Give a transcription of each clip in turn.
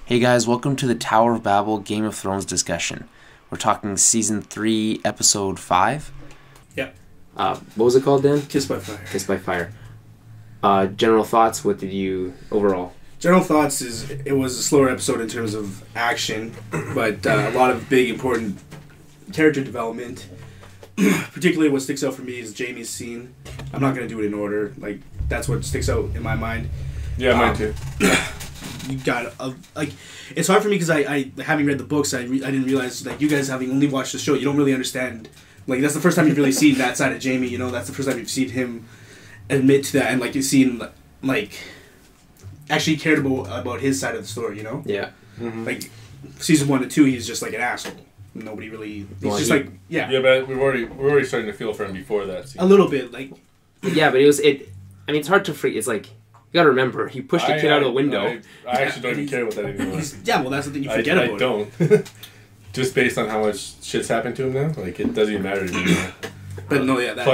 Hey guys, welcome to the Tower of Babble Game of Thrones discussion. We're talking Season 3, Episode 5. Yeah. What was it called, Dan? Kiss by Fire. Kiss by Fire. General thoughts, what did you, overall? General thoughts is it was a slower episode in terms of action, but a lot of big, important character development. Particularly what sticks out for me is Jaime's scene. I'm not going to do it in order. Like, that's what sticks out in my mind. Yeah, mine too. You got it's hard for me because I having read the books, I didn't realize, like, you guys having only watched the show, you don't really understand. Like, that's the first time you've really seen that side of Jaime. You know, that's the first time you've seen him admit to that, and like you've seen like actually cared about his side of the story. You know. Yeah. Mm-hmm. Like season 1 and 2, he's just like an asshole. Nobody really. He's like yeah. Yeah, but we're already starting to feel for him before that scene. A little bit, like. Yeah, but I mean, it's hard to freak. It's like, you gotta remember, he pushed a kid out of the window. I actually don't even care about that anymore. Yeah, well, that's the thing, you forget about it. I don't. Just based on how much shit's happened to him now, like, it doesn't even matter to me now. But no, yeah, that...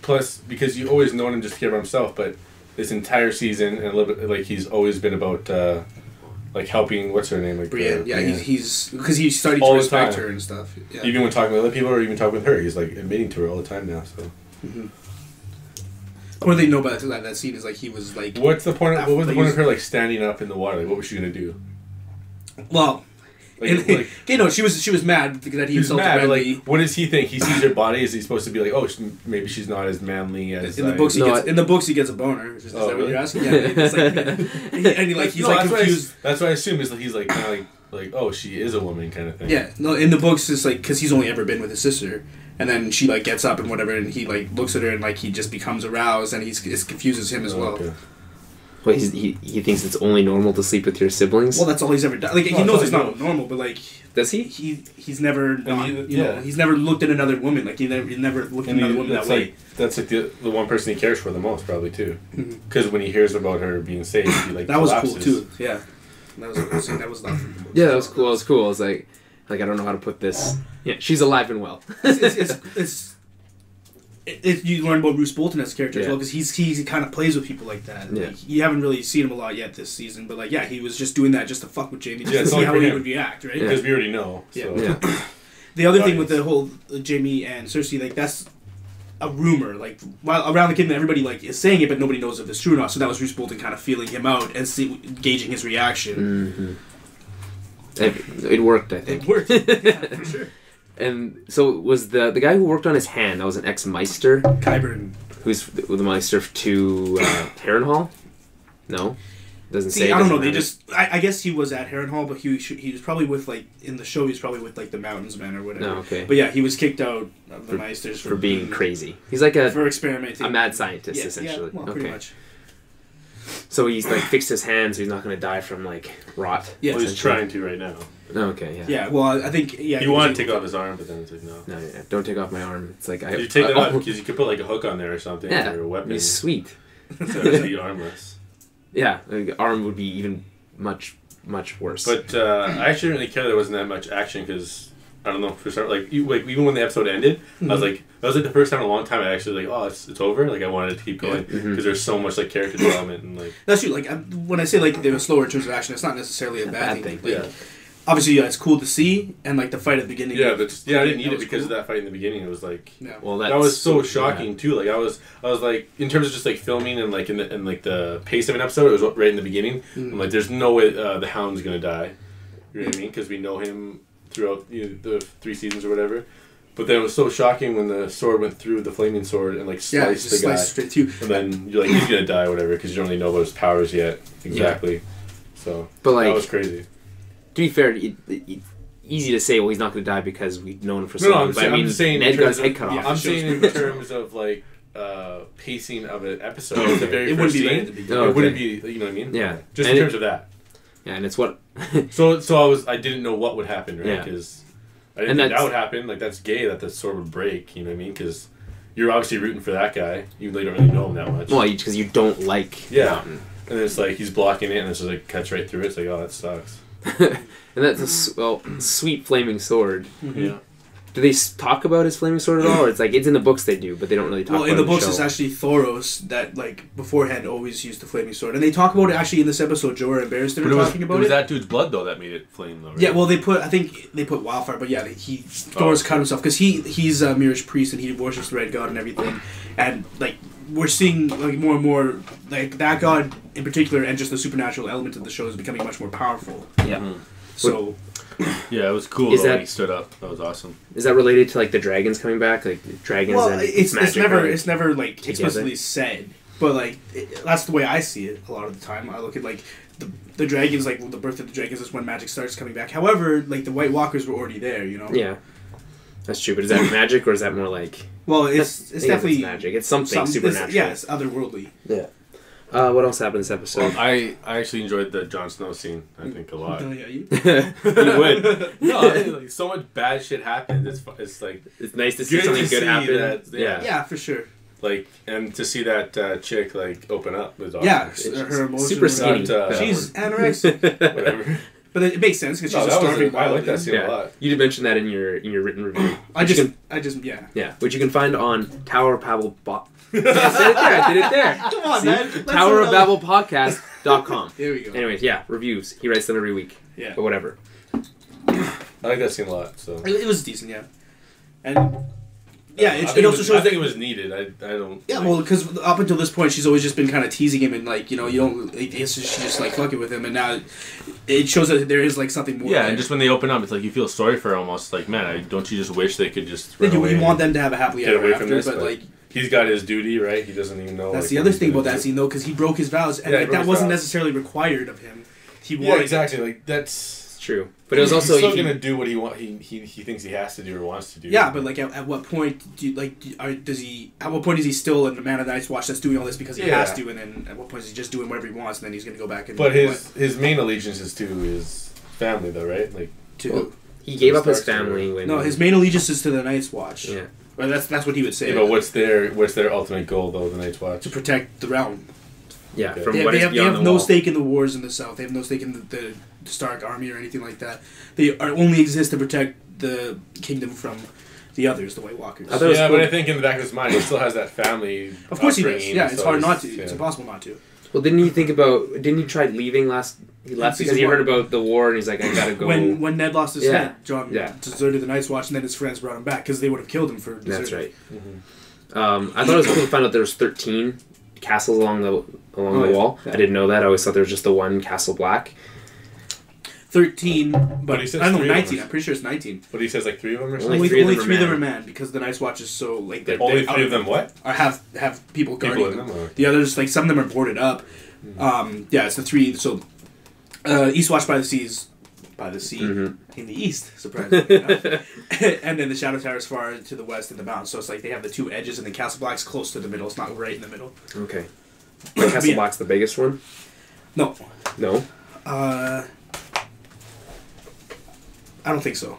Plus, because you always known him just to care about himself, but this entire season, and a little bit, like, he's always been about, like, helping, what's her name? Like, Brienne, he's because he's starting to respect her and stuff. Yeah. Even when talking with other people, or even talking with her, he's, like, admitting to her all the time now, so... Mm-hmm. What do they know about that scene is, like, he was, like... What was the point of her, like, standing up in the water? Like, what was she going to do? Well... she was mad that he insulted mad, Renly. Like, what does he think? He sees her body. Is he supposed to be like, oh, maybe she's not as manly as in the books? In the books, he gets a boner. Is that what you're asking? Yeah, it's like, he's confused. That's what I assume is that he's like kind of like, oh, she is a woman kind of thing. Yeah, no. In the books, it's like because he's only ever been with his sister, and then she like gets up and whatever, and he like looks at her and like he just becomes aroused, and it confuses him as well. Okay. Well, he thinks it's only normal to sleep with your siblings? Well, that's all he's ever done. Like, he knows it's not normal, but, like... Does he? He's never... he's never looked at another woman. Like, he never looked at another woman that way. That's, like, the one person he cares for the most, probably, too. Because when he hears about her being safe, he, like, that collapses. was cool, too. Yeah. That was cool. That was lovely. Yeah, that was cool. It was cool. I was like, I don't know how to put this... Yeah, she's alive and well. You learn about Roose Bolton as a character as well, because he kind of plays with people like that. Yeah. Like, you haven't really seen him a lot yet this season, but like, yeah, he was just doing that just to fuck with Jaime, just to see how he would react, right? Because we already know. So. Yeah. The other thing with the whole Jaime and Cersei, like, that's a rumor. Like, while around the kingdom, everybody like is saying it, but nobody knows if it's true or not. So that was Roose Bolton kind of feeling him out and gauging his reaction. Mm-hmm. It worked, I think. It worked, yeah, for sure. And so was the guy who worked on his hand, that was an ex-Meister? Qyburn. Who's the Meister to Harrenhal? No? Doesn't say. I don't know, they just... I guess he was at Harrenhal, but he was probably with, like... In the show, he was probably with, like, the Mountains Men or whatever. No, okay. But yeah, he was kicked out of the Meisters for being crazy. He's like for experimenting. A mad scientist, essentially. Yeah, well, pretty much. So he's, like, fixed his hand, so he's not going to die from, like, rot. Yeah, well, he's trying to right now. Okay, yeah. Yeah, well, I think... Yeah, he wanted to take off his arm, but then it's like, no. No, don't take off my arm. It's like... Did you take that off? Because you could put, like, a hook on there or something, or a weapon. It's sweet. So be armless. Yeah, like, arm would be even much, much worse. But I actually didn't really care there wasn't that much action, because... I don't know, even when the episode ended, I was like, that was like the first time in a long time I actually like, oh, it's over. Like I wanted to keep going because there's so much like character development and like. That's true. Like when I say like they were slower in terms of action, it's not necessarily a bad thing. Like, yeah. Obviously, it's cool to see, and like the fight at the beginning. Yeah, but I didn't need it because of that fight in the beginning. It was like, well, that was so shocking too. Like I was like, in terms of just like filming and like in like the pace of an episode, it was right in the beginning. I'm like, there's no way the Hound's gonna die. You know what I mean? Because we know him throughout the 3 seasons or whatever, but then it was so shocking when the sword went through the flaming sword and like sliced the guy, straight through. And then you're like, he's gonna die, or whatever, because you don't really know about his powers yet exactly. Yeah. So, but like, that was crazy. To be fair, easy to say, well, he's not gonna die because we've known him for so long. But I'm saying Ned got his head cut off. I'm saying in terms of like pacing of an episode. The very first scene, it wouldn't be, you know what I mean? Yeah, just in terms of that. Yeah, and it's what. so I didn't know what would happen, right? Because I didn't think that would happen. Like that's gay that the sword would break. You know what I mean? Because you're obviously rooting for that guy, even though you don't really know him that much. Well, because you don't like. Yeah, Mountain. And it's like he's blocking it, and it's just like cuts right through it. It's like, oh, that sucks. And that's a sweet flaming sword. Mm-hmm. Yeah. Do they talk about his flaming sword at all? Or it's like, it's in the books they do, but they don't really talk about it. Well, in the books, it's actually Thoros that, like, beforehand always used the flaming sword. And they talk about it actually in this episode. Jorah and Barristan are talking about it. It was that dude's blood, though, that made it flame, though, right? Yeah, well, I think they put wildfire, but yeah, Thoros cut himself. Because he's a Mirish priest and he worships the Red God and everything. And, like, we're seeing, like, more and more, like, that god in particular and just the supernatural element of the show is becoming much more powerful. Yeah. Mm-hmm. So... Yeah, it was cool when he stood up. That was awesome. Is that related to like the dragons coming back? Like dragons and it's never like together? Explicitly said, but like that's the way I see it a lot of the time. I look at like the dragons, like the birth of the dragons is when magic starts coming back. However, like the White Walkers were already there, you know. Yeah, that's true. But is that magic or is that more like? Well, it's definitely it's magic. It's something supernatural. It's otherworldly. Yeah. What else happened this episode? I actually enjoyed the Jon Snow scene, I think, a lot. Oh, yeah, you would. No, like, so much bad shit happened. It's like... It's nice to see something good happen. Yeah, for sure. Like, and to see that chick, like, open up was awesome. Yeah, her emotions. Super skinny. She's anorexic. Whatever. But it makes sense because she's a starving. I like that scene a lot. You did mention that in your written review. I just Yeah, which you can find on Tower of Babble I did it there. Come on, man. Tower of Babble Podcast.com. There we go. Anyways, yeah, reviews. He writes them every week. Yeah. But whatever. I like that scene a lot. So it was decent, yeah. And yeah, it also shows. I think it was needed. I don't. Yeah, well, because up until this point, she's always just been kind of teasing him and like you don't. She's just like fucking with him, and now it shows that there is like something more. Yeah, and just when they open up, it's like you feel sorry for her almost. Like, man, don't you just wish they could just run away? You want them to have a happily ever after, but like. He's got his duty, right? He doesn't even know. That's the other thing about that scene, though, because he broke his vows, and that wasn't necessarily required of him. He wanted exactly. Like that's true, but it was also he's still gonna do what he thinks he has to do or wants to do. Yeah, but like at what point does he? At what point is he still a man of the Night's Watch that's doing all this because he has to, and then at what point is he just doing whatever he wants, and then he's gonna go back and? But his main allegiance is to his family, though, right? Like he gave up his family when his main allegiance is to the Night's Watch. Yeah. Well, that's what he would say. Yeah, but what's their ultimate goal though? The Night's Watch to protect the realm. Yeah, okay. From they what is have, beyond they have the no wall. stake in the wars in the South. They have no stake in the Stark army or anything like that. They only exist to protect the kingdom from the others, the White Walkers. But I think in the back of his mind, he still has that family. Of course he does. Yeah, it's hard not to. Yeah. It's impossible not to. Well, didn't he try leaving last? He left because he heard about the war and he's like, I gotta go. When Ned lost his head, Jon deserted the Night's Watch, and then his friends brought him back because they would have killed him for deserting. That's right. Mm-hmm. I thought it was cool to find out there was 13 castles along the wall. Yeah. I didn't know that. I always thought there was just the one Castle Black. 13, but he says I don't know, 19. I'm pretty sure it's 19. But he says like 3 of them or something? Only 3 of them are manned because the Night's Watch is so like only 3 of them what? Or have people guarding them. The others, like some of them are boarded up. It's the 3. So East Watch by the sea in the east, surprisingly enough. And then the Shadow Tower is far to the west in the mountains. So it's like they have the 2 edges, and the Castle Black's close to the middle. It's not right in the middle. Okay. Castle Black's the biggest one? No. No? I don't think so.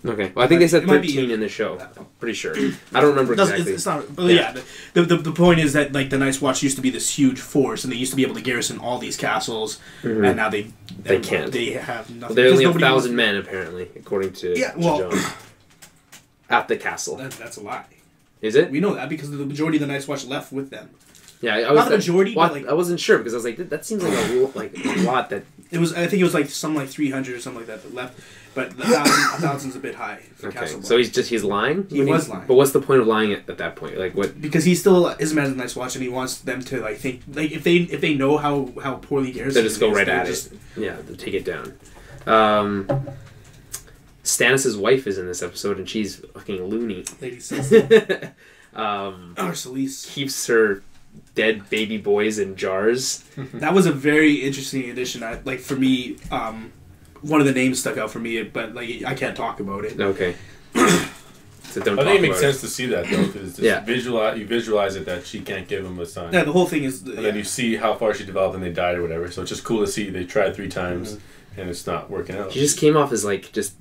Okay. Well, I think they said 13 in the show. I'm pretty sure. I don't remember exactly. It's not. But yeah, the point is that like the Night's Watch used to be this huge force, and they used to be able to garrison all these castles, and now they can't. They have nothing. Well, they only have 1,000 men apparently, according to John. At the castle. That's a lie. Is it? We know that because the majority of the Night's Watch left with them. Yeah, not the majority, but like I wasn't sure because I was like, that seems like a lot that. It was. I think it was like something like 300 or something like that left. But 1,000's a bit high for Castle Black. So he's lying? He was lying. But what's the point of lying at that point? Like what? Because he still is a man of the Night's Watch, and he wants them to like think like if they know how poorly garrisoned they just go right at it. Yeah, they take it down. Stannis' wife is in this episode, and she's fucking loony. Lady Sissy. Arcelise keeps her dead baby boys in jars. That was a very interesting addition. For me. One of the names stuck out for me, but like I can't talk about it. Okay. So don't I think it makes sense to see that though, because you visualize it that she can't give him a son. Yeah, the whole thing is. And then you see how far she developed and they died or whatever. So it's just cool to see they tried 3 times and it's not working out. She just came off as like just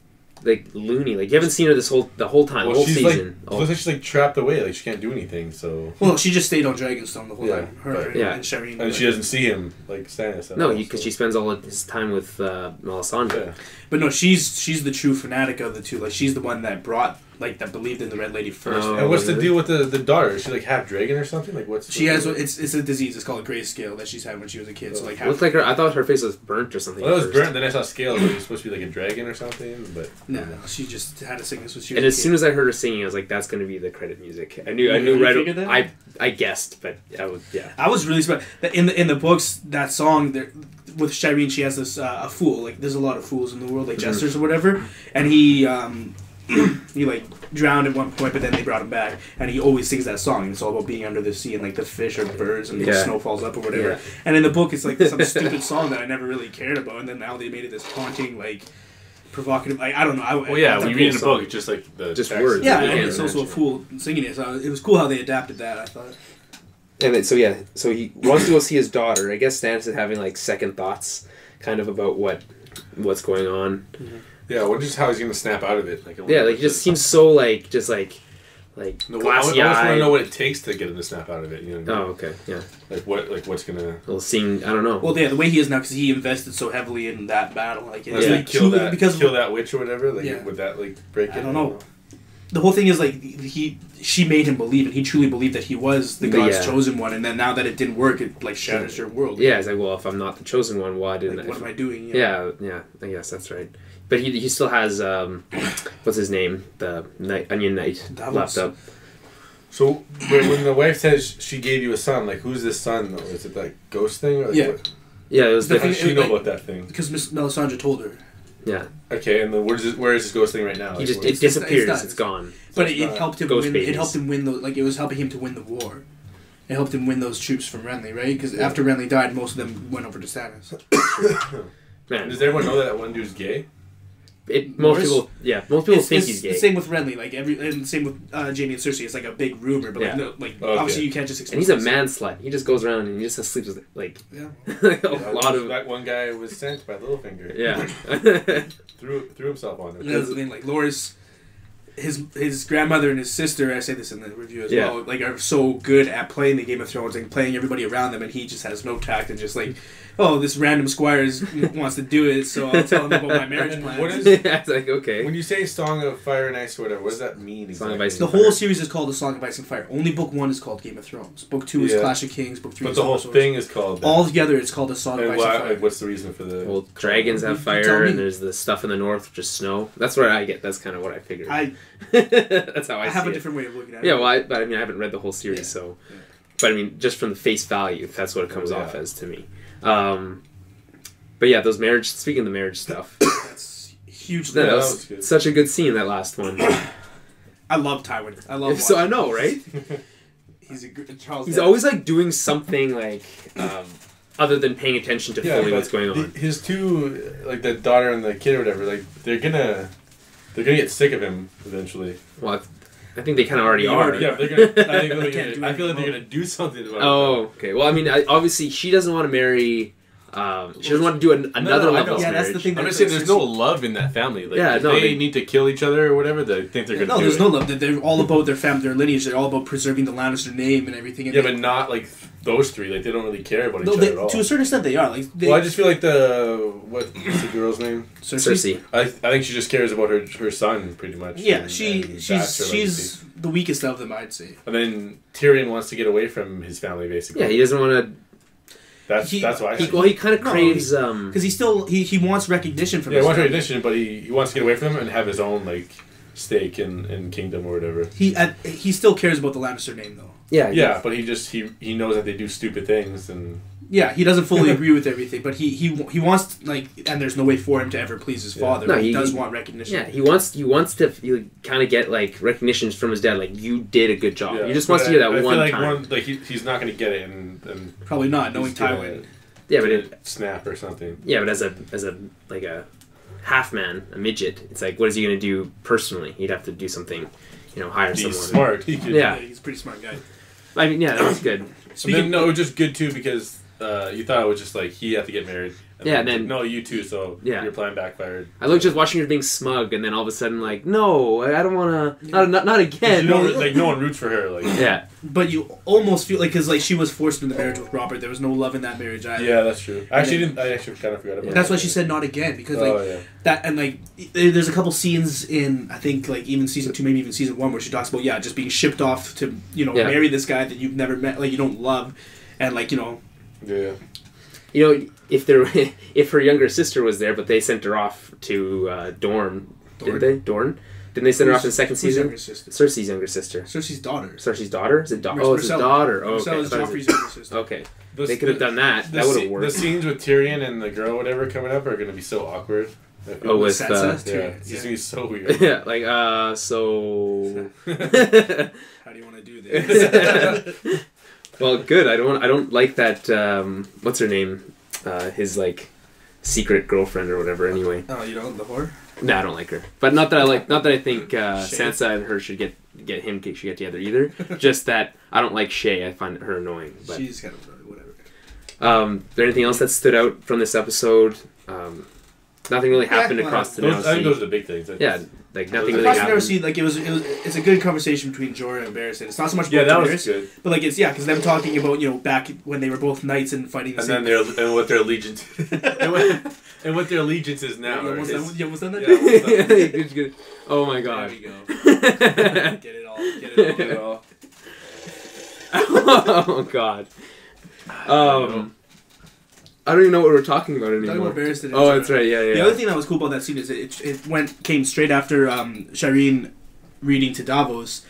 like loony. Like you haven't seen her the whole time, the whole season. It looks like she's like trapped away. Like she can't do anything. So she just stayed on Dragonstone the whole time. And Shireen. And she doesn't see him like Stannis. No, because she spends all of his time with Melisandre. Yeah. But no, she's the true fanatic of the 2. Like she's the one that brought like that believed in the Red Lady first. And what's the deal with the daughter? Is she like half dragon or something? Like what's she has? It's a disease. It's called a grayscale that she's had when she was a kid. So like half. Looked like her. I thought her face was burnt or something. Well, it was burnt. Then I saw scales. Like, it was supposed to be like a dragon or something. But no, she just had a sickness when she was. And a as kid. soon as I heard her singing, I was like, "That's going to be the credit music." I knew right. I guessed, but I was I was really surprised that in the books that song there. With Shireen, she has this a fool. Like there's a lot of fools in the world, like jesters or whatever. And he he like drowned at one point, but then they brought him back. And he always sings that song. And it's all about being under the sea and like the fish or birds and the snow falls up or whatever. Yeah. And in the book, it's like some stupid song that I never really cared about. And then now they made it this haunting, like provocative. Like I don't know. When you read in the book, it's just like the just text. words. Yeah, and it's also a fool singing it. So it was cool how they adapted that. I thought. And then, so he wants to go see his daughter. I guess Stannis is having like second thoughts, kind of about what's going on. Mm-hmm. Yeah, what is how he's gonna snap out of it? Like he just seems so like glassy I just want to know what it takes to get him to snap out of it. You know what I mean? Oh, okay, yeah. What's gonna? Well, seeing I don't know. Well, yeah, the way he is now because he invested so heavily in that battle, like kill that witch or whatever. Like would that like break it? I don't know. The whole thing is like she made him believe it. He truly believed that he was the God's chosen one, and then now that it didn't work, it like shatters your world. Yeah, it's like, well, if I'm not the chosen one, why didn't what am I doing? Yeah, I guess that's right. But he still has what's his name, the Onion Knight left up. So when the wife says she gave you a son, like who's this son though? Is it that ghost thing? Or like, yeah, yeah. It was how does she know about that thing? Because Miss Melisandre told her. Yeah. Okay, and then where is this ghost thing right now? He it disappears. It's gone. But it helped him win. It helped him win. It was helping him to win the war. It helped him win those troops from Renly, right? Because after Renly died, most of them went over to Stannis. Man, does everyone know that one dude's gay? Most people think he's gay. The same with Renly, and same with Jaime and Cersei. It's like a big rumor, but obviously you can't just. And he's a man slut. He just goes around and he just sleeps with a lot of. That one guy was sent by Littlefinger. Yeah, threw himself on him. That's the thing. Like Loras, his grandmother and his sister. I say this in the review as well. Like are so good at playing the Game of Thrones and playing everybody around them, and he just has no tact and just like. Oh, this random squire wants to do it, so I'll tell him about my marriage plan. What is? It's like okay. When you say "Song of Fire and Ice" or whatever, what does that mean? Exactly? The whole series is called "The Song of Ice and Fire." Only book 1 is called Game of Thrones. Book 2 is Clash of Kings. Book 3 but is the whole thing is called. All together, it's called "The Song of Ice and Fire." Like, what's the reason for the? Well, dragons have fire, and there's the stuff in the north, just snow. That's where I get. That's kind of what I figured. That's how I have see a different way of looking at it. Yeah, well, I haven't read the whole series, so. Yeah. But I mean, just from the face value, that's what it comes off as to me. But yeah, speaking of the marriage stuff. That's huge. That was such a good scene, that last one. I love Tywin. I love so I know, right? He's a good Charles. He's always like doing something like other than paying attention to fully what's going on. His two, like the daughter and the kid or whatever, like they're gonna get sick of him eventually. Well, I think they kind of already are. Yeah, they're gonna. I feel like they're gonna do something about it. Oh, okay. Well, I mean, obviously she doesn't want to marry. She doesn't want to do another level of marriage. That's the thing. I'm just saying there's no love in that family. Like, they need to kill each other or whatever. They think they're going to do there's no love. They're all about their family, their lineage. They're all about preserving the Lannister name and everything. And but not like those three. Like they don't really care about each other at all. To a certain extent, they are. Like, I just feel like what's the girl's name? Cersei. I think she just cares about her son pretty much. Yeah, she's the weakest of them, I'd say. And then Tyrion wants to get away from his family, basically. Yeah, he doesn't want to. That's why. He kind of craves because he wants recognition from. Yeah, he wants recognition, but he wants to get away from them and have his own like stake in kingdom or whatever. He still cares about the Lannister name though. Yeah, but he knows that they do stupid things and. Yeah, he doesn't fully agree with everything, but he wants and there's no way for him to ever please his father. No, he does want recognition. Yeah, he wants to kind of get like recognition from his dad, like you did a good job. He just wants to hear that one time. He's not going to get it, and probably not knowing Tywin. Yeah, but snap or something. Yeah, but as a like a half man, a midget, it's like what is he going to do personally? He'd have to do something, hire someone. He's smart. He's a pretty smart guy. I mean, yeah, that was good. Just good too because. you thought it was just like he had to get married. And then no, you too. So your plan backfired. I looked just watching her being smug, and then all of a sudden, like, no, I don't want to. Not again. Like no one roots for her. Like But you almost feel like because like she was forced into marriage with Robert. There was no love in that marriage either. Yeah, that's true. I actually kind of forgot about. That's why she said not again because that and like there's a couple scenes in I think like even season 2, maybe even season 1 where she talks about just being shipped off to marry this guy that you've never met, like you don't love, and like if her younger sister was there, but they sent her off to Dorne, didn't they? Dorne? Didn't they send her off in the second season? Cersei's younger sister. Cersei's daughter. Cersei's daughter? Is it oh, it's his daughter. Oh, okay. Joffrey's younger sister. Okay. They could have done that. That would have worked. The scenes with Tyrion and the girl, whatever, coming up are going to be so awkward. Oh, with Sansa? It's going to be so weird. Yeah, like, so... How do you want to do this? Well, good. I don't like that, what's her name? His, like, secret girlfriend or whatever, anyway. Oh, you don't? The whore? No, I don't like her. But not that I think Sansa and her should get together either. Just that I don't like Shay. I find her annoying. But, she's kind of whatever. Is there anything else that stood out from this episode? Nothing really happened across the I think those are the big things. Like nothing really happened. Like it's a good conversation between Jorah and Barristan. It's not so much about that Daenerys, was good. But like it's because them talking about back when they were both knights and fighting the same. And what their allegiance and what their allegiance is now. You almost done that? Yeah, good. Oh my god. There we go. Get it all. Oh god. I don't even know what we're talking about anymore. Oh, that's right. Yeah. The other thing that was cool about that scene is it came straight after Shireen reading to Davos,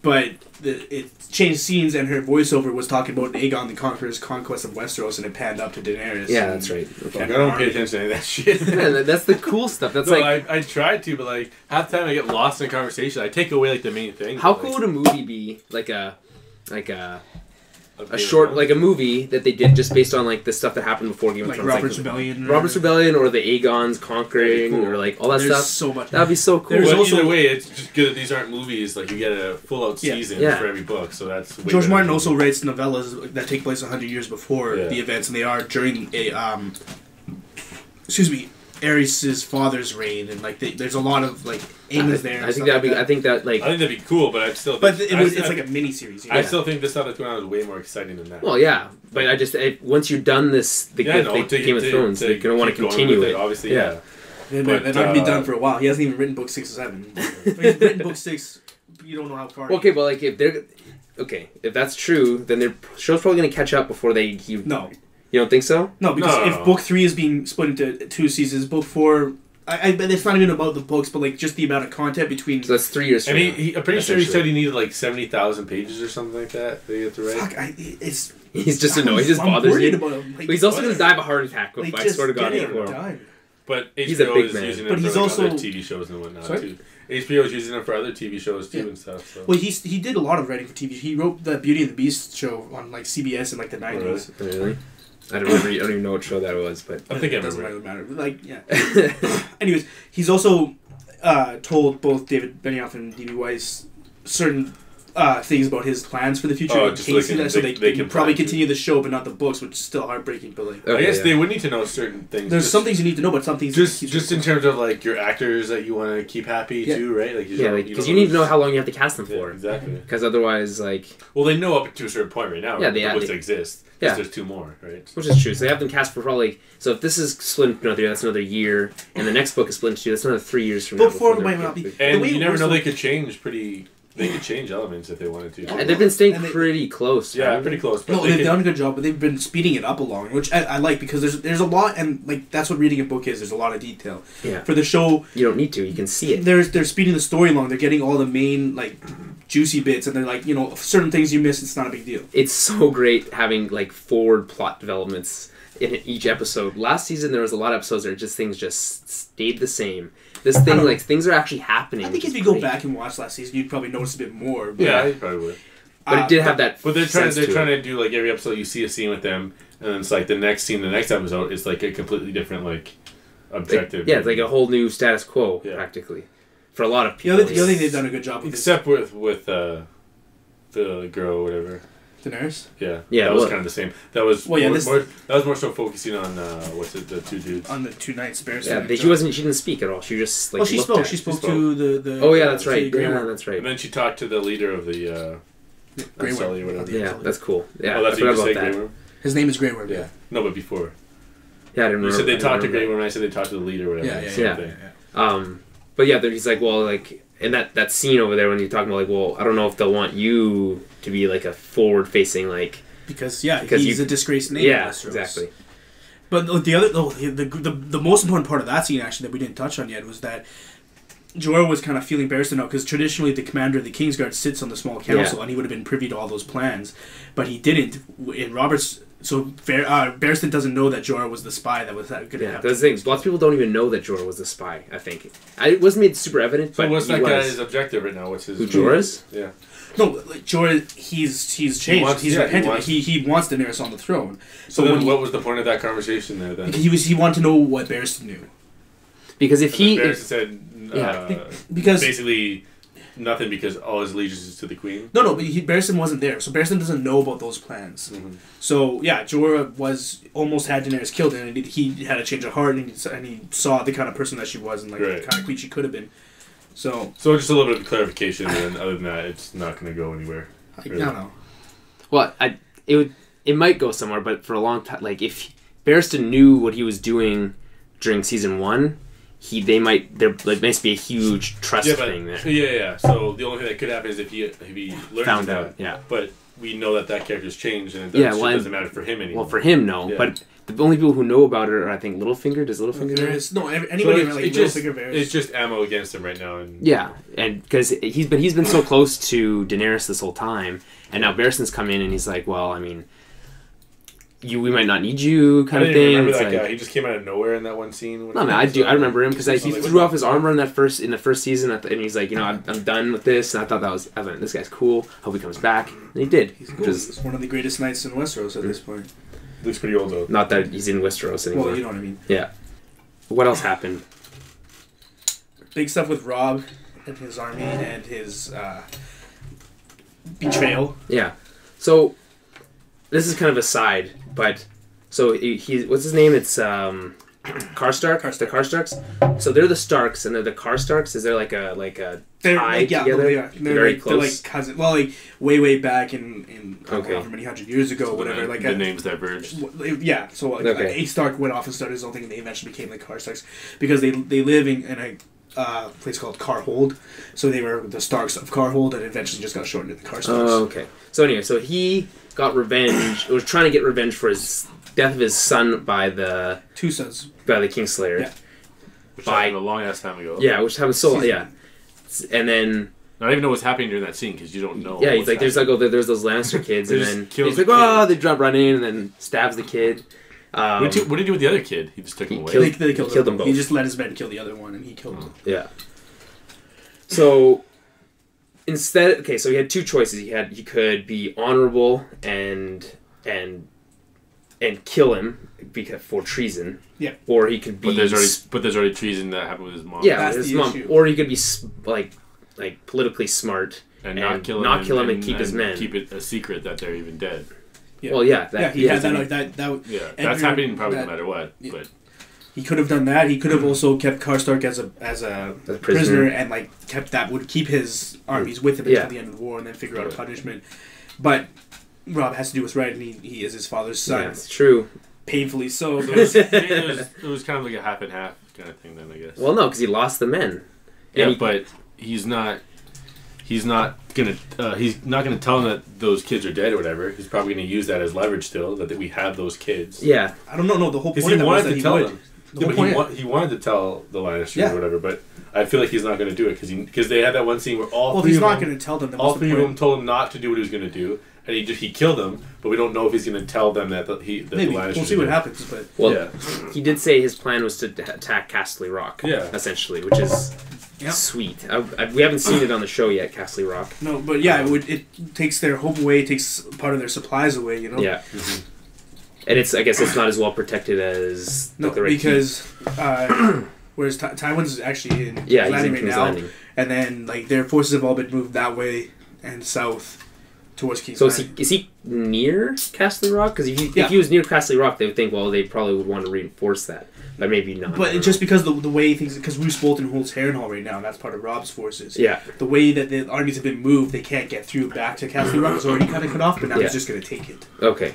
but it changed scenes and her voiceover was talking about Aegon the Conqueror's conquest of Westeros, and it panned up to Daenerys. Yeah, that's right. Okay. I don't pay attention to any of that shit. Yeah, that's the cool stuff. That's I tried to, but like half the time I get lost in conversation. I take away like the main thing. How cool would a movie be? Like a short, like a movie that they did just based on like the stuff that happened before Game of Thrones, Robert's Rebellion, or the Aegons conquering, or like all that There's stuff. So much. That'd be so cool. But either way, it's just good that these aren't movies. Like you get a full out season for every book, so that's. George Martin also writes novellas that take place 100 years before the events, and they are during Aerys' father's reign, and like there's a lot of like Aemond's there. I think that'd be cool, but it's like a mini series. I still think the stuff that's going on is way more exciting than that. Well, yeah, but once you've done this, Game of Thrones, you're gonna want to continue it. Obviously, yeah. They're not gonna be done for a while. He hasn't even written book 6 or 7. He's written book 6. You don't know how far. Okay, but like if that's true, then their show's probably gonna catch up before they. No. You don't think so? No, because if book 3 is being split into 2 seasons, book 4. It's not even about the books, but like just the amount of content between. So that's 3 years. And I'm pretty sure he said he needed like 70,000 pages or something like that. They get to write. Fuck, he's just annoyed. He just bothers you. About him. Like, but he's also going to die of a heart attack. I swear to God, But he's a big man. Using him for other TV shows and whatnot too. HBO is using him for other TV shows too and stuff. So. Well, he did a lot of writing for TV. He wrote the Beauty and the Beast show on like CBS in like the 90s. Really? I don't even know what show that was, but I think it doesn't really matter. Like, yeah. Anyways, he's also told both David Benioff and D.B. Weiss certain things about his plans for the future. So they can probably continue the show, but not the books, which is still heartbreaking. But like, I guess they would need to know certain things. There's some things you need to know, but some things just in terms of like your actors that you want to keep happy too, right? Like because you need to know how long you have to cast them for. Exactly. Because otherwise, like, well, they know up to a certain point right now. The books exist. Yeah, there's 2 more, right? Which is true. So they have them cast for probably. So if this is split into another year, that's another year, and the next book is split into 2. That's another 3 years from now. Book 4 might not be. And you never know; they could change They could change elements if they wanted to. And they've been staying pretty close. Yeah, pretty close. But they've done a good job, but they've been speeding it up along, which I like because there's a lot, and like that's what reading a book is. There's a lot of detail. Yeah. For the show, you don't need to. You can see it. They're speeding the story along. They're getting all the main like juicy bits, and they're like certain things you miss. It's not a big deal. It's so great having like forward plot developments in each episode. Last season there was a lot of episodes where things just stayed the same. This thing, like, things are actually happening. I think if you go back and watch last season, you'd probably notice a bit more. But you probably would. But it did have that. But they're trying to do like every episode. You see a scene with them, and then it's like the next scene, the next episode is like a completely different like objective. It's like a whole new status quo practically for a lot of people. The other thing they've done a good job with, except with the girl, or whatever. Daenerys? Yeah. Yeah, that was well- kind of the same. That was Well, yeah, that was more so focusing on the two dudes. On the 2 nights, Barristan. Yeah, and she didn't speak at all. She just like. she looked spoke. at She it. spoke to the. Oh yeah, that's right. Grey Yeah, Worm. that's right. And then she talked to the leader of the Grey Unsullied or Worm. whatever. Yeah, that's cool. Yeah, Oh, that's I what you forgot say, about Grey that. Worm? His name is Grey Worm. Yeah. No, but before. Yeah, I didn't remember. You said they I talked to remember. Grey Worm, and I said they talked to the leader or whatever. Yeah. Same thing. But yeah, he's like, well, like, in that scene over there when you're talking about, like, well, I don't know if they'll want you to be, like, a forward-facing, like... Because he's a disgraced name. Yeah, exactly. But the most important part of that scene, actually, that we didn't touch on yet, was that Jorah was kind of feeling Barristan out, because traditionally the commander of the Kingsguard sits on the small council, and he would have been privy to all those plans. But he didn't. In Robert's... So Barristan doesn't know that Jorah was the spy that was going to happen. Those things. Lots of people don't even know that Jorah was the spy, I think. It wasn't made super evident, So but what's he that was. guy's objective right now? What's his... Who, Jorah's? Yeah. No, like, Jorah, he's changed. He's repentant. He wants Daenerys on the throne. So then what was the point of that conversation there then? He wanted to know what Barristan knew. Because if he... Barristan said because basically nothing because all his allegiance is to the queen. No, but Barristan wasn't there, so Barristan doesn't know about those plans. Mm-hmm. So yeah, Jorah almost had Daenerys killed, and he had a change of heart, and he saw the kind of person that she was, and like the kind of queen she could have been. So just a little bit of clarification, and other than that, it's not going to go anywhere. Really. I don't know. Well, it might go somewhere, but for a long time, like if Barristan knew what he was doing during season 1. There might be a huge trust thing there. Yeah. So the only thing that could happen is if he learns Found that. out, yeah. But we know that character's changed, and Yeah, it well, doesn't matter for him anymore. Well, for him, no. Yeah. But the only people who know about it are, I think, Littlefinger. Does Littlefinger know? No, anybody So like it's Littlefinger Varys. It's just ammo against him right now. And Yeah, and because he's been so close to Daenerys this whole time, and now Barristan's come in and he's like, well, I mean, we might not need you, kind of thing. Remember It's that like, guy? He just came out of nowhere in that one scene. No, man, I do. I remember him because he threw off his armor in the first season, and he's like, I'm done with this. And I thought I went, this guy's cool. Hope he comes back, and he did. He's cool. He's one of the greatest knights in Westeros at this point. Looks pretty old though. Not that he's in Westeros anymore. Well, you know what I mean. Yeah. What else happened? Big stuff with Robb and his army and his betrayal. Yeah. So this is kind of a side, but so he what's his name? It's Karstark. The Karstarks. So they're the Starks, and they're the Karstarks. Is there like a They're tie together? They're very like, close. They're like cousins. Well, like way back in Okay. however many hundred years ago, whatever. Like the names diverged. Yeah, so like, Okay. A Stark went off and started his own thing, and they eventually became the Karstarks because they live in a place called Karhold. So they were the Starks of Karhold, and eventually just got shortened to the Karstarks. Oh, okay. So anyway, so he got revenge. Was trying to get revenge for his death of his son by the 2 sons. by the Kingslayer. Yeah. Which happened a long ass time ago. Yeah, which happened so yeah. And then I don't even know what's happening during that scene because you don't know. yeah, he's like, there's there's those Lannister kids, and then kills he's like, the kid. they drop right in, and then stabs the kid. What did he do with the other kid? He just took him away. They killed them both. He just let his men kill the other one, and he killed them. Yeah. So instead, so he had 2 choices. He could be honorable and kill him for treason. Yeah. Or he could be. But there's already treason that happened with his mom. Yeah, That's his the mom. issue. Or he could be like politically smart and not kill him and keep his men. Keep it a secret that they're even dead. Yeah. Well, yeah. He had that like that. Yeah, that's happening probably no matter what. Yeah. But he could have done that. He could have also kept Karstark as a prisoner and would keep his armies with him until the end of the war and then figure out a punishment. But Robb has to do what's right, and he is his father's son. Yeah, it's true. Painfully so. it was kind of like a half and half kind of thing then, I guess. Well, no, because he lost the men. Yeah, but he's not gonna tell them that those kids are dead or whatever. He's probably gonna use that as leverage still that we have those kids. Yeah, I don't know. No, the whole point he of that wanted was that to tell them. He He wanted to tell the Lannisters or whatever, but I feel like he's not going to do it because they had that one scene where he's not going to tell them. All 3 of them told him not to do what he was going to do, and he killed them. But we don't know if he's going to tell them that Maybe the Lannisters. We'll see what happens. But he did say his plan was to attack Castle Rock. Yeah. Essentially, which is sweet. We haven't seen it on the show yet, Castle Rock. No, but it takes their hope away. It takes part of their supplies away. You know. Yeah. Mm-hmm. And I guess it's not as well protected as because whereas Tywin's actually in Landing right now, and then like their forces have all been moved that way and south towards King's So Landing. is he near Castle Rock? Because if he was near Castle Rock, they would think, well, they probably would want to reinforce that. But maybe not. But just because the way things... Because Roose Bolton holds Harrenhal right now, and that's part of Robb's forces. Yeah. The way that the armies have been moved, they can't get through back to Castle Rock. It's already kind of cut off, but now he's just going to take it. Okay.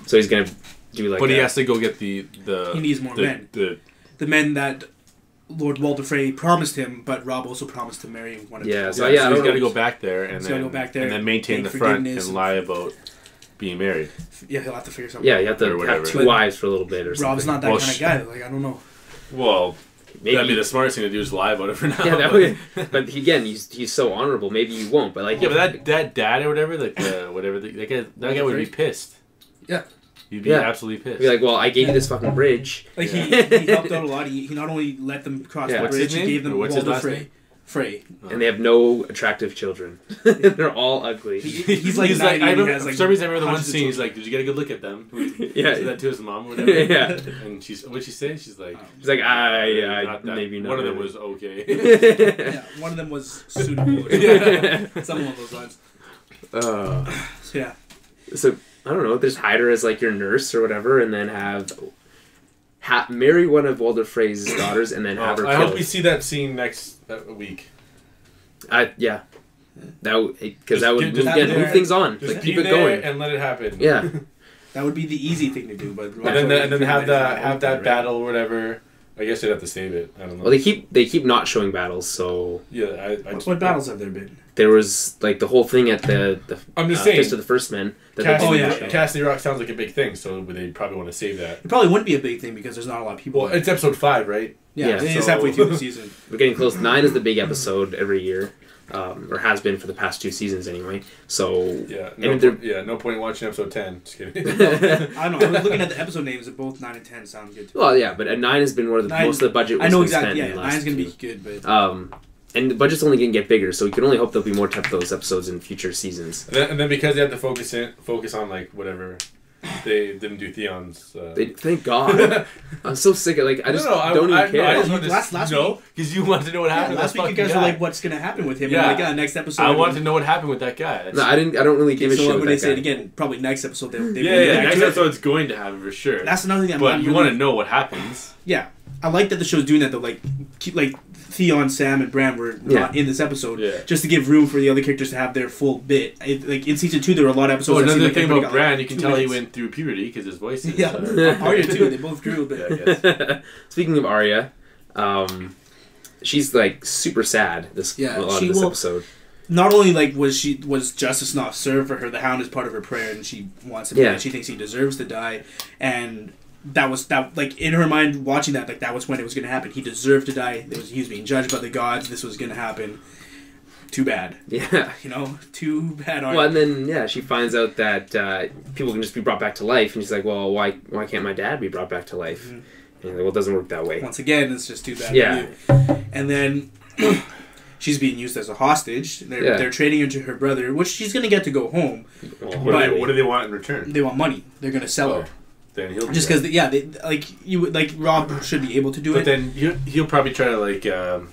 So he's going to do like But he has to go get the he needs more men. The men that Lord Walder Frey promised him, but Robb also promised to marry one of them. So he's got to go back there and then maintain the front and lie about being married. Yeah, he'll have to figure something out. Yeah, you have to have 2 wives for a little bit or something. Robb's not that kind of guy. Like, I don't know. Well, maybe that'd be the smartest thing to do is lie about it for now. Yeah, that would, but again, he's so honourable. Maybe you won't. But like, but that dad or whatever, like that guy would be pissed. Yeah. You'd be absolutely pissed. Be like, well, I gave you this fucking bridge. Like he helped out a lot. He not only let them cross the bridge, he gave them Walder Frey. And they have no attractive children. They're all ugly. He's like, for some reason, I remember the one scene. He's like, "Did you get a good look at them?" Yeah, said that to his mom or whatever. Yeah, and what'd she say? She's like, maybe not. One of them was okay. Yeah, one of them was suitable. Something along those lines. So I don't know. Just hide her as like your nurse or whatever, and then marry one of Walder Frey's daughters, and then have her killed. I hope we see that scene next week. Yeah. Because that would move things on. Just like, keep it going and let it happen. Yeah. That would be the easy thing to do, but and then have that battle or whatever. I guess they'd have to save it. I don't know. Well, they keep not showing battles, so yeah. What battles have there been? There was like the whole thing at the I'm just saying, Fist of the First Men. Castle Rock sounds like a big thing, so they probably want to save that. It probably wouldn't be a big thing because there's not a lot of people. Well, it's episode 5, right? Yeah, it's halfway through the season. We're getting close. 9 is the big episode every year. Or has been for the past 2 seasons anyway. So no point in watching episode 10. Just kidding. I don't know. I was looking at the episode names, and both 9 and 10 sound good. Well, yeah, but 9 has been where most of the budget was. I know exactly. Yeah, 9's gonna be good, but and the budget's only gonna get bigger, so we can only hope there'll be more of those episodes in future seasons. And then because they have to focus on like whatever. They didn't do Theon's. Thank God. I'm so sick of I don't even care. I just wanted to know because you wanted to know what happened. Last week you guys were like, "What's going to happen with him?" Yeah. And next episode. I wanted to know what happened with that guy. No, I didn't. I don't really give a shit. So when they say it again, probably next episode they next episode's going to happen for sure. That's another thing. But you want to know what happens. Yeah, I like that the show's doing that though. Like Theon, Sam, and Bran were not in this episode, just to give room for the other characters to have their full bit. Like in season 2, there were a lot of episodes. Another thing about Bran, you can tell he went through puberty because his voice is. Yeah, Arya too. They both grew a bit. Yeah, Speaking of Arya, she's like super sad. This episode. Not only was justice not served for her, the Hound is part of her prayer, and she wants to. Yeah. She thinks he deserves to die, and. That in her mind watching that was when it was going to happen. He deserved to die. He was being judged by the gods. This was going to happen. Too bad. Yeah. Too bad. Well, and then she finds out that people can just be brought back to life, and she's like, well, why can't my dad be brought back to life? Mm-hmm. And he's like, well, it doesn't work that way. Once again, it's just too bad. Yeah. For you. And then she's being used as a hostage. They're trading her to her brother, which she's going to get to go home. Well, what do they want in return? They want money. They're going to sell her. Then he'll just because Robb should be able to do it. But then he'll probably try to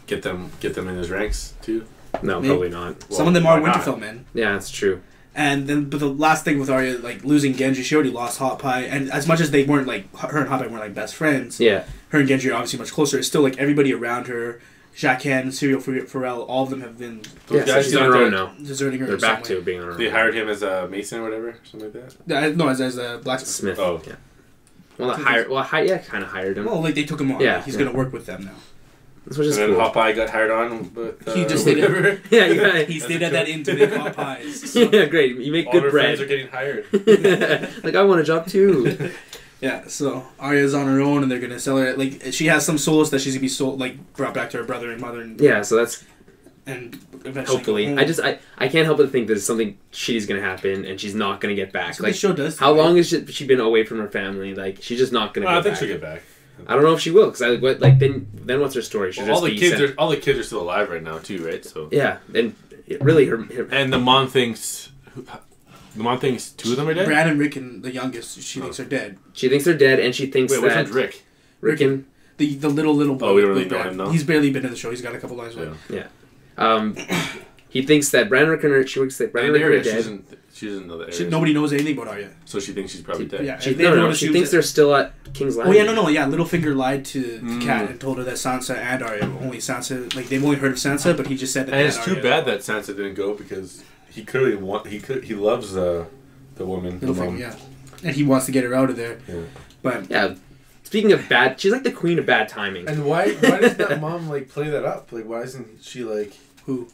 get them in his ranks too. No, probably not. Well, some of them are Winterfell men. Yeah, that's true. And then, but the last thing with Arya, losing Genji, she already lost Hot Pie, and as much as they weren't her and Hot Pie weren't best friends. Yeah. Her and Genji are obviously much closer. It's still everybody around her. Jaqen, Syrio Farrell, all of them have been. Yeah, so she's on her own now. Deserting her. They're back to being on her own. They hired him as a mason or whatever, something like that. No, as a blacksmith. Smith. Oh, yeah. Well, kind of hired him. Well, they took him on. Yeah, he's gonna work with them now. Which is and then cool. Popeye got hired on, but he just stayed at. Yeah, he stayed at that inn to make hot pies. So. Yeah, great. You make good bread. Friends are getting hired. I want a job too. Yeah, so Arya's on her own, and they're gonna sell her. She has some solace that she's gonna be sold, brought back to her brother and mother. Yeah, so that's. And eventually, hopefully, I can't help but think that something shitty's gonna happen, and she's not gonna get back. That's what the show does. How long has she been away from her family? She's just not gonna. I think she'll get back. I don't know if she will, because then what's her story? All the kids are still alive right now too, right? So yeah, and really her and the mom thinks. The mom thinks 2 of them are dead? Bran and Rickon, the youngest, she thinks are dead. She thinks they're dead, and she thinks which one's Rick? Rickon. The little boy. Oh, we don't really know him, no? He's barely been in the show. He's got a couple lines. Yeah. he thinks that Bran and Rickon are dead. She doesn't know that. Nobody knows anything about Arya. So she thinks she's probably dead. Yeah, She thinks they're still at King's Landing. Oh yeah, no, yeah. Littlefinger lied to Kat and told her that Sansa and Arya, only Sansa, like they've only heard of Sansa, but he just said that. And it's too bad that Sansa didn't go because he clearly he loves the woman. Littlefinger, yeah, and he wants to get her out of there. Yeah. But yeah. Speaking of bad, she's like the queen of bad timing. And why does that mom like play that up? Like, why isn't she like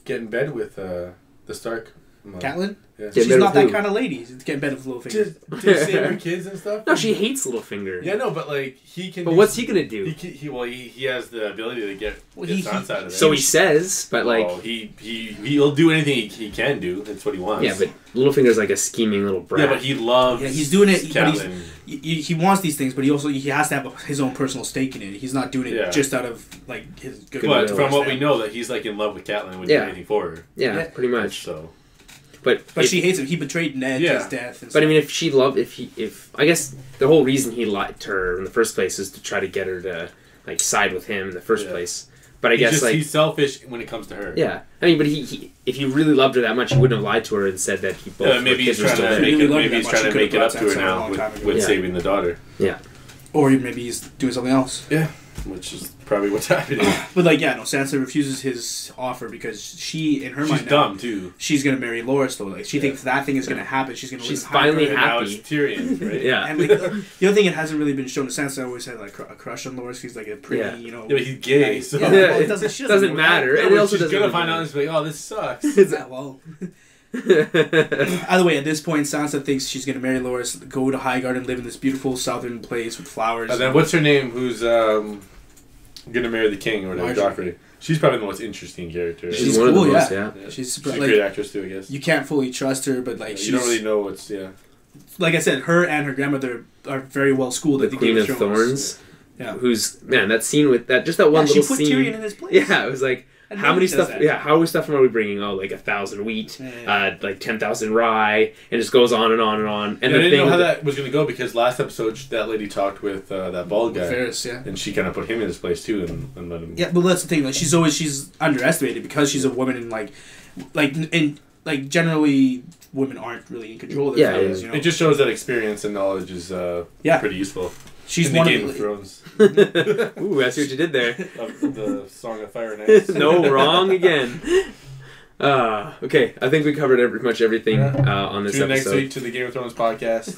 get in bed with the Stark? Catelyn? Yeah. She's not that kind of lady. She's getting better with Littlefinger. To save her kids and stuff? No, she hates Littlefinger. Yeah, no, but like he can. But what's he gonna do? He has the ability to get Sansa out of there. So he says, but like he'll do anything he can do. That's what he wants. Yeah, but Littlefinger's like a scheming little brat. Yeah, but he loves. Yeah, he's doing it. Catelyn. He wants these things, but he has to have his own personal stake in it. He's not doing it just out of like his good. But from what we know, that he's like in love with Catelyn and would do anything for her. Yeah, pretty much. So. But she hates him. He betrayed Ned to his death. And but I mean, if I guess the whole reason he lied to her in the first place is to try to get her to like side with him in the first place. But I guess he's selfish when it comes to her. Yeah, I mean, but he if he really loved her that much, he wouldn't have lied to her and said that he both. Maybe he's trying to make it up to her now with saving the daughter. Yeah, or maybe he's doing something else. Yeah. Which is probably what's happening. But Sansa refuses his offer because she, in her mind, she's dumb too. She's gonna marry Loras though. Like she thinks that thing is gonna happen. She's finally happy. Now it's Tyrion, right? Yeah. And like, the other thing it hasn't really been shown to Sansa always had like a crush on Loras. He's like a pretty, Yeah, but he's gay, so it doesn't matter. And it also she's gonna find out and be like, oh, this sucks. Well. Either way, at this point, Sansa thinks she's gonna marry Loras, go to Highgarden, and live in this beautiful southern place with flowers. And then what's her name? Who's gonna marry the king or whatever? Joffrey. She's probably the most interesting character. She's one cool, of the most, yeah. She's a great actress too, I guess. You can't fully trust her, but like you don't really know what's Like I said, her and her grandmother are very well schooled at the Queen of Thorns. Yeah. Who's that scene with that one little scene. She put Tyrion in his place. Yeah, it was like. How many stuff? Yeah, how many stuff are we bringing? Oh, like 1,000 wheat, like 10,000 rye, and it just goes on and on and on. And I didn't know how that was going to go because last episode that lady talked with that bald guy, Ferris, and she kind of put him in his place too, and let him. Yeah, but that's the thing. Like she's underestimated because she's a woman, and generally women aren't really in control of their families. You know? It just shows that experience and knowledge is pretty useful. She's in one the Game of Thrones. Ooh, I see what you did there. Of the Song of Fire and Ice. No, wrong again. Okay, I think we covered pretty much everything on this episode. Next week to the Game of Thrones podcast.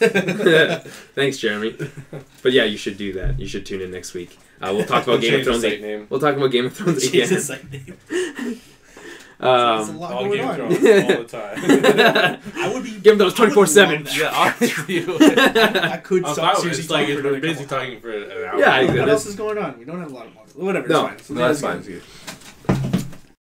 Thanks, Jeremy. But yeah, you should do that. You should tune in next week. We'll talk about Game of Thrones. We'll talk about Game of Thrones again. There's a lot all going Game on. of Thrones all the time. I would be Game of Thrones 24/7. Yeah, honestly, I could stop seriously it's like we're basically talking for an hour. Yeah, what else is going on? We don't have a lot of more. Whatever, it's fine. No, that's fine.